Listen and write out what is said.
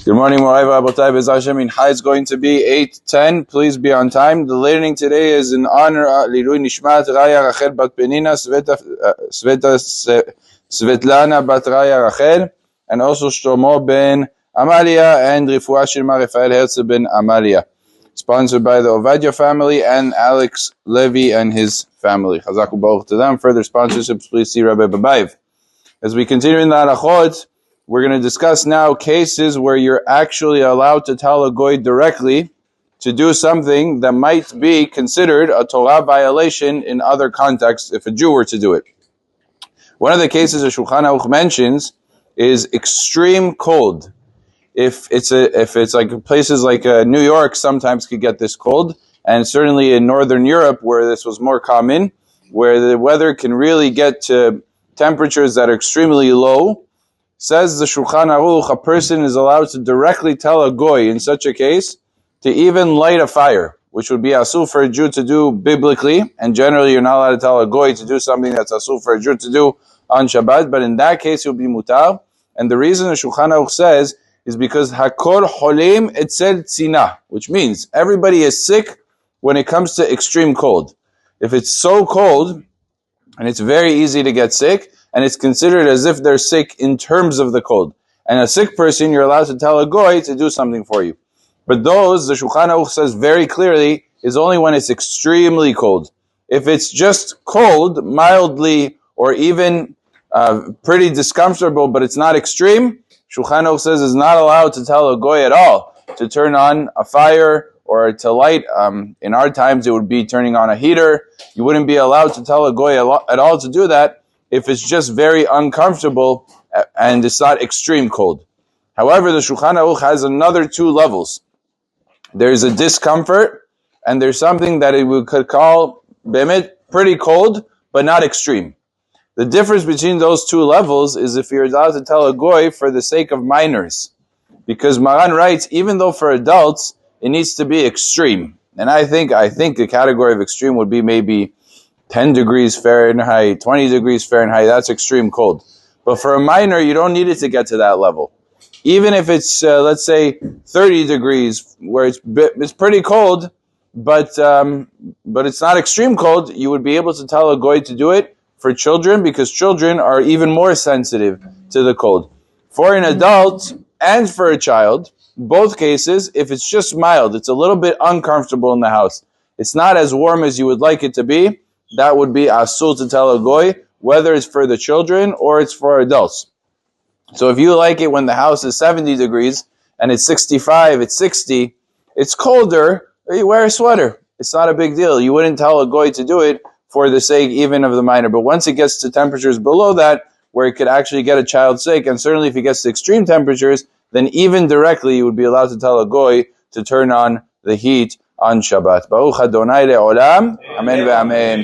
Good morning, Morai V'Abotai. Bez Hashem, Mincha is going to be 8:10. Please be on time. The learning today is in honor of Lilui Nishmat Raya Rachel Bat Penina, Svetlana Bat Raya Rachel, and also Shlomo Ben Amalia and Refuah Shilma Rafael Herzl Ben Amalia. Sponsored by the Ovadia family and Alex Levy and his family. Chazaku Baruch to them. Further sponsorships, please see Rabbi Babayev. As we continue in the Halachot, we're going to discuss now cases where you're actually allowed to tell a goy directly to do something that might be considered a Torah violation in other contexts if a Jew were to do it. One of the cases that Shulchan Aruch mentions is extreme cold. If it's like places like New York sometimes could get this cold, and certainly in Northern Europe where this was more common, where the weather can really get to temperatures that are extremely low. Says the Shulchan Aruch, a person is allowed to directly tell a goy in such a case to even light a fire, which would be asur for a Jew to do biblically, and generally you're not allowed to tell a goy to do something that's asur for a Jew to do on Shabbat, but in that case it would be mutar. And the reason the Shulchan Aruch says is because hakol holim etzel tzina, which means everybody is sick when it comes to extreme cold. If it's so cold, and it's very easy to get sick, and it's considered as if they're sick in terms of the cold. And a sick person, you're allowed to tell a goy to do something for you. But those, the Shulchan Aruch says very clearly, is only when it's extremely cold. If it's just cold, mildly, or even pretty discomfortable, but it's not extreme, Shulchan Aruch says is not allowed to tell a goy at all to turn on a fire or to light. In our times, it would be turning on a heater. You wouldn't be allowed to tell a goy at all to do that if it's just very uncomfortable and it's not extreme cold. However, the Shulchan Aruch has another two levels. There's a discomfort, and there's something that we could call pretty cold, but not extreme. The difference between those two levels is if you're allowed to tell a goy for the sake of minors. Because Maran writes, even though for adults, it needs to be extreme. And I think the category of extreme would be maybe 10 degrees Fahrenheit, 20 degrees Fahrenheit, that's extreme cold. But for a minor, you don't need it to get to that level. Even if it's, let's say, 30 degrees, where it's pretty cold, but it's not extreme cold, you would be able to tell a goy to do it for children, because children are even more sensitive to the cold. For an adult and for a child, both cases, if it's just mild, it's a little bit uncomfortable in the house, it's not as warm as you would like it to be, that would be asur to tell a goy, whether it's for the children or it's for adults. So if you like it when the house is 70 degrees and it's 65, it's 60, it's colder, you wear a sweater. It's not a big deal. You wouldn't tell a goy to do it for the sake even of the minor. But once it gets to temperatures below that, where it could actually get a child sick, and certainly if it gets to extreme temperatures, then even directly you would be allowed to tell a goy to turn on the heat on Shabbat. Baruch Adonai le'olam. Amen ve'amen.